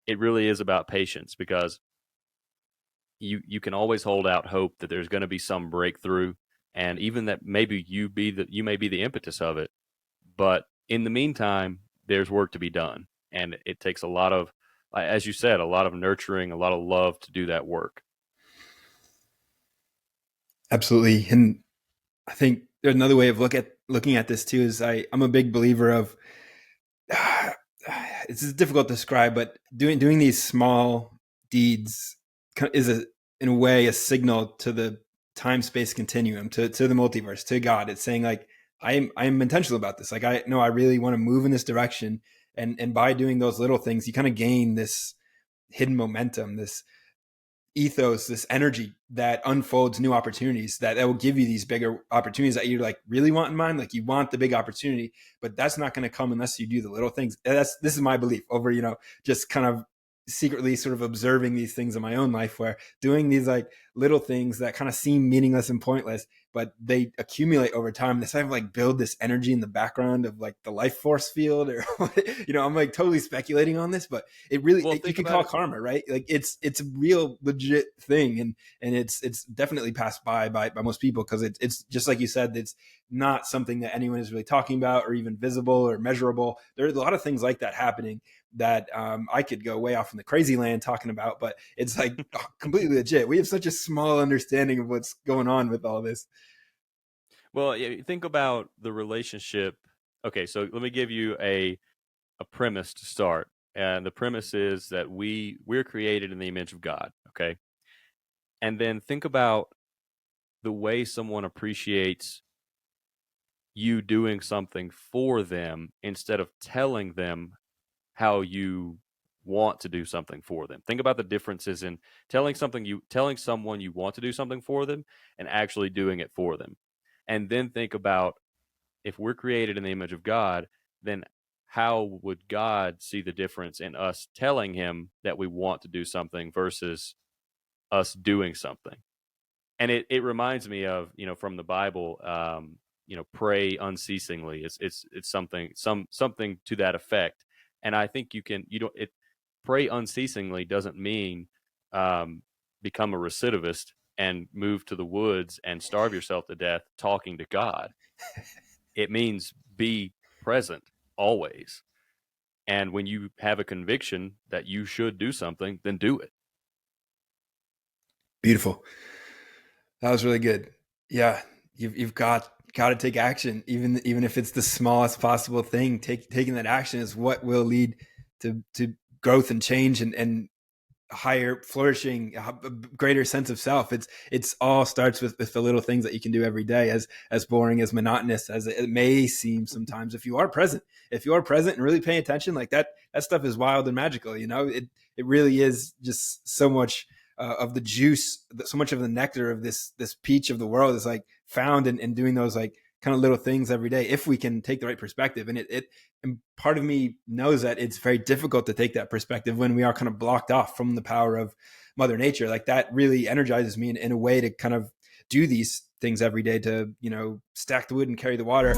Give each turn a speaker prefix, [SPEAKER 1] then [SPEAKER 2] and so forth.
[SPEAKER 1] it really is about patience, because you can always hold out hope that there's going to be some breakthrough, and even that maybe you may be the impetus of it. But in the meantime, there's work to be done, and it takes a lot of, as you said, a lot of nurturing, a lot of love to do that work.
[SPEAKER 2] Absolutely. And I think there's another way of looking at this too is I'm a big believer of it's difficult to describe, but doing these small deeds is in a way a signal to the time space continuum, to the multiverse, to God. It's saying like I'm intentional about this. Like I know I really want to move in this direction, and by doing those little things, you kind of gain this hidden momentum, this ethos, this energy that unfolds new opportunities that will give you these bigger opportunities that you like really want in mind. Like you want the big opportunity, but that's not going to come unless you do the little things. This is my belief over, just kind of secretly sort of observing these things in my own life, where doing these like little things that kind of seem meaningless and pointless, but they accumulate over time. They sort of like build this energy in the background of like the life force field, or I'm like totally speculating on this, but
[SPEAKER 1] Well,
[SPEAKER 2] you
[SPEAKER 1] think
[SPEAKER 2] can
[SPEAKER 1] about
[SPEAKER 2] call it
[SPEAKER 1] it.
[SPEAKER 2] karma, right? Like it's a real legit thing, and it's definitely passed by most people, because it's just like you said, it's not something that anyone is really talking about or even visible or measurable. There are a lot of things like that happening that I could go way off in the crazy land talking about, but it's like completely legit. We have such a small understanding of what's going on with all this.
[SPEAKER 1] Well, yeah, think about the relationship. Okay, so let me give you a premise to start. And the premise is that we're created in the image of God, okay? And then think about the way someone appreciates you doing something for them instead of telling them how you want to do something for them. Think about the differences in telling someone you want to do something for them and actually doing it for them. And then think about, if we're created in the image of God, then how would God see the difference in us telling him that we want to do something versus us doing something? And it reminds me of, from the Bible, pray unceasingly. It's something to that effect. And I think you don't it pray unceasingly doesn't mean um, become a recidivist and move to the woods and starve yourself to death talking to God. It means be present always. And when you have a conviction that you should do something, then do it.
[SPEAKER 2] Beautiful. That was really good. Yeah, you've got to take action, even if it's the smallest possible thing. Taking that action is what will lead to growth and change, and higher flourishing, a greater sense of self. It's all starts with the little things that you can do every day, as boring, as monotonous as it may seem sometimes. If you are present and really paying attention, like that stuff is wild and magical. It really is just so much of the juice, so much of the nectar of this peach of the world is like found in doing those like kind of little things every day, if we can take the right perspective. And part of me knows that it's very difficult to take that perspective when we are kind of blocked off from the power of Mother Nature. Like that really energizes me in a way to kind of do these things every day, to stack the wood and carry the water.